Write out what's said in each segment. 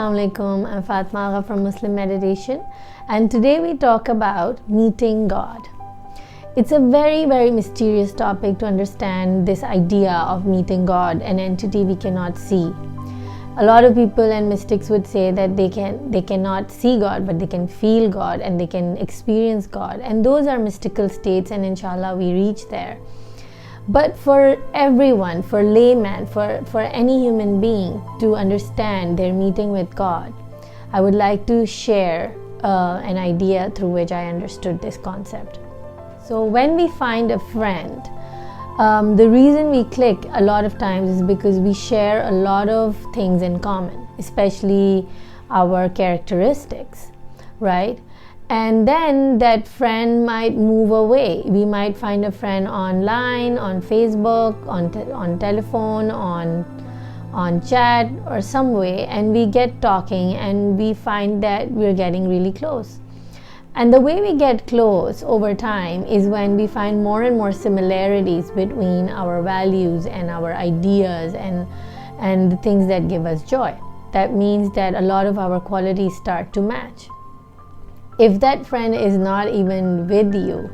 Assalamu alaikum. I'm Fatimah Agha from Muslim Meditation, and today we talk about meeting God. It's a very, very mysterious topic to understand this idea of meeting God, an entity we cannot see. A lot of people and mystics would say that they cannot see God, but they can feel God and they can experience God, and those are mystical states, and inshallah we reach there. But for everyone, for layman, for any human being to understand their meeting with God, I would like to share an idea through which I understood this concept. So when we find a friend, the reason we click a lot of times is because we share a lot of things in common, especially our characteristics, right? And then that friend might move away. We might find a friend online, on Facebook, on telephone, on chat or some way, and we get talking and we find that we're getting really close. And the way we get close over time is when we find more and more similarities between our values and our ideas and the things that give us joy. That means that a lot of our qualities start to match. If that friend is not even with you,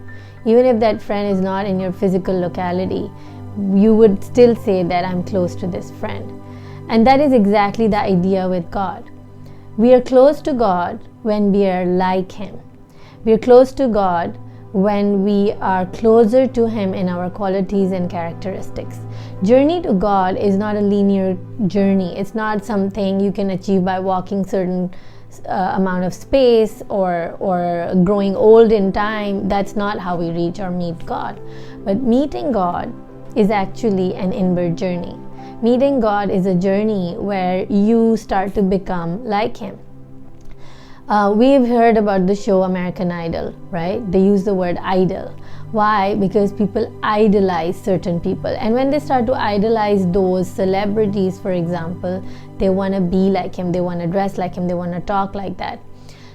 even if that friend is not in your physical locality, you would still say that I'm close to this friend. And that is exactly the idea with God. We are close to God when we are like Him. We are close to God when we are closer to Him in our qualities and characteristics. Journey to God is not a linear journey. It's not something you can achieve by walking certain amount of space or growing old in time. That's not how we reach or meet God. But meeting God is actually an inward journey. Meeting God is a journey where you start to become like Him. We've heard about the show American Idol, right? They use the word idol. Why? Because people idolize certain people, and when they start to idolize those celebrities, for example, they want to be like him, they want to dress like him, they want to talk like that.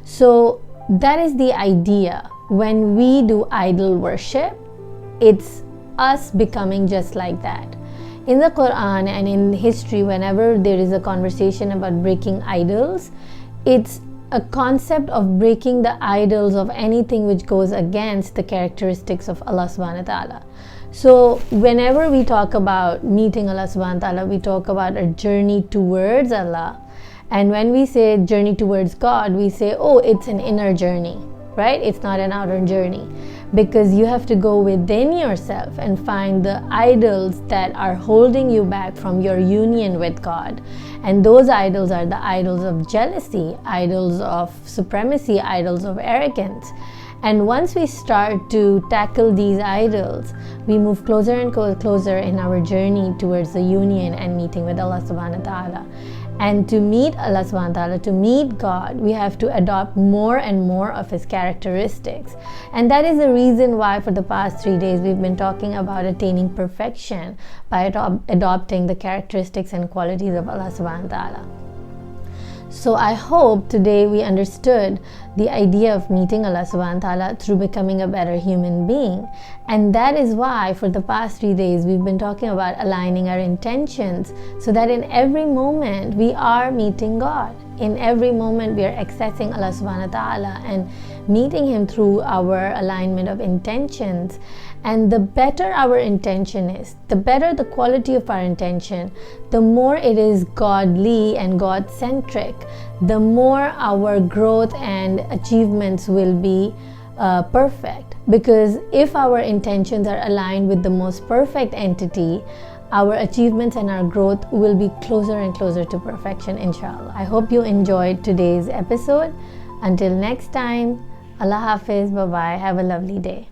So that is the idea. When we do idol worship, it's us becoming just like that. In the Quran and in history, whenever there is a conversation about breaking idols, it's a concept of breaking the idols of anything which goes against the characteristics of Allah subhanahu wa ta'ala. So whenever we talk about meeting Allah subhanahu wa ta'ala, we talk about a journey towards Allah. And when we say journey towards God, we say, oh, it's an inner journey, right? It's not an outer journey. Because you have to go within yourself and find the idols that are holding you back from your union with God. And those idols are the idols of jealousy, idols of supremacy, idols of arrogance. And once we start to tackle these idols, we move closer and closer in our journey towards the union and meeting with Allah subhanahu wa ta'ala. And to meet Allah subhanahu wa ta'ala, to meet God, we have to adopt more and more of His characteristics. And that is the reason why for the past 3 days we've been talking about attaining perfection by adopting the characteristics and qualities of Allah subhanahu wa ta'ala. So I hope today we understood the idea of meeting Allah subhanahu wa ta'ala through becoming a better human being. And that is why for the past 3 days we've been talking about aligning our intentions so that in every moment we are meeting God. In every moment we are accessing Allah subhanahu wa ta'ala and meeting Him through our alignment of intentions. And the better our intention is, the better the quality of our intention, the more it is godly and God-centric, the more our growth and achievements will be perfect. Because if our intentions are aligned with the most perfect entity, our achievements and our growth will be closer and closer to perfection, inshallah. I hope you enjoyed today's episode. Until next time, Allah Hafiz, bye-bye, have a lovely day.